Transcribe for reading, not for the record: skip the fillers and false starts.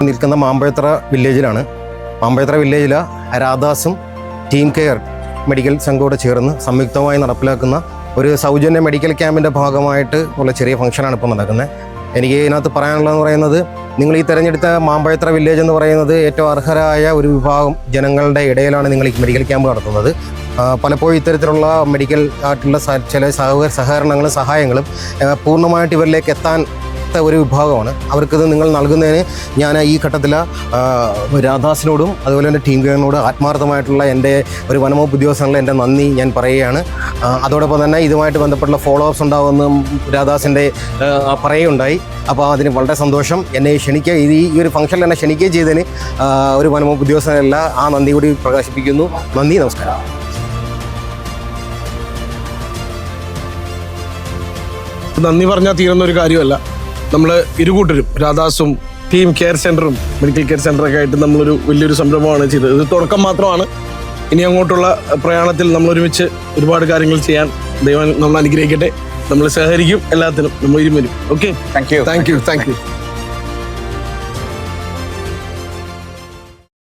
നിൽക്കുന്ന മാമ്പഴത്ര വില്ലേജിലാണ്. മാമ്പഴത്ര വില്ലേജിൽ രാധാസും team care medical സംഘത്തോട് ചേർന്ന് സംയുക്തമായി നടപ്പിലാക്കുന്ന ഒരു സൗജന്യ മെഡിക്കൽ ക്യാമ്പിൻ്റെ ഭാഗമായിട്ട് ഉള്ള ചെറിയ ഫംഗ്ഷനാണ് ഇപ്പോൾ നടക്കുന്നത്. എനിക്ക് ഇതിനകത്ത് പറയാനുള്ളതെന്ന് പറയുന്നത്, നിങ്ങൾ ഈ തിരഞ്ഞെടുത്ത മാമ്പഴത്ര വില്ലേജ് എന്ന് പറയുന്നത് ഏറ്റവും അർഹരായ ഒരു വിഭാഗം ജനങ്ങളുടെ ഇടയിലാണ് നിങ്ങൾ ഈ മെഡിക്കൽ ക്യാമ്പ് നടത്തുന്നത്. പലപ്പോഴും ഇത്തരത്തിലുള്ള മെഡിക്കൽ ആയിട്ടുള്ള ചില സഹകരണങ്ങളും സഹായങ്ങളും പൂർണ്ണമായിട്ട് ഇവരിലേക്ക് എത്താൻ ഒരു വിഭാഗമാണ്. അവർക്കിത് നിങ്ങൾ നൽകുന്നതിന് ഞാൻ ഈ ഘട്ടത്തിൽ രാധാസിനോടും അതുപോലെ തന്നെ ടീം കെയറിനോട് ആത്മാർത്ഥമായിട്ടുള്ള എൻ്റെ ഒരു വനംവകുപ്പ് ഉദ്യോഗസ്ഥനുള്ള എൻ്റെ നന്ദി ഞാൻ പറയുകയാണ്. അതോടൊപ്പം തന്നെ ഇതുമായിട്ട് ബന്ധപ്പെട്ടുള്ള ഫോളോ അപ്സ് ഉണ്ടാകുമെന്നും രാധാസിൻ്റെ പറയുകയുണ്ടായി. അപ്പോൾ അതിന് വളരെ സന്തോഷം. എന്നെ ക്ഷണിക്കുക, ഈ ഒരു ഫംഗ്ഷനിൽ എന്നെ ക്ഷണിക്കുകയും ചെയ്തതിന് ഒരു വനംവകുപ്പ് ഉദ്യോഗസ്ഥനല്ല ആ നന്ദി കൂടി പ്രകാശിപ്പിക്കുന്നു. നന്ദി, നമസ്കാരം. നന്ദി പറഞ്ഞാൽ തീരുന്ന ഒരു കാര്യമല്ല. നമ്മൾ ഇരുകൂട്ടരും, രാധാസും ടീം കെയർ സെൻ്ററും മെഡിക്കൽ കെയർ സെൻ്ററൊക്കെ ആയിട്ട് നമ്മളൊരു വലിയൊരു സംരംഭമാണ് ചെയ്തത്. ഇത് തുടക്കം മാത്രമാണ്. ഇനി അങ്ങോട്ടുള്ള പ്രയാണത്തിൽ നമ്മൾ ഒരുമിച്ച് ഒരുപാട് കാര്യങ്ങൾ ചെയ്യാൻ ദൈവം നമ്മൾ അനുഗ്രഹിക്കട്ടെ. നമ്മൾ സഹകരിക്കും, എല്ലാത്തിനും നമ്മൾ ഇരുവരും. Okay, thank you.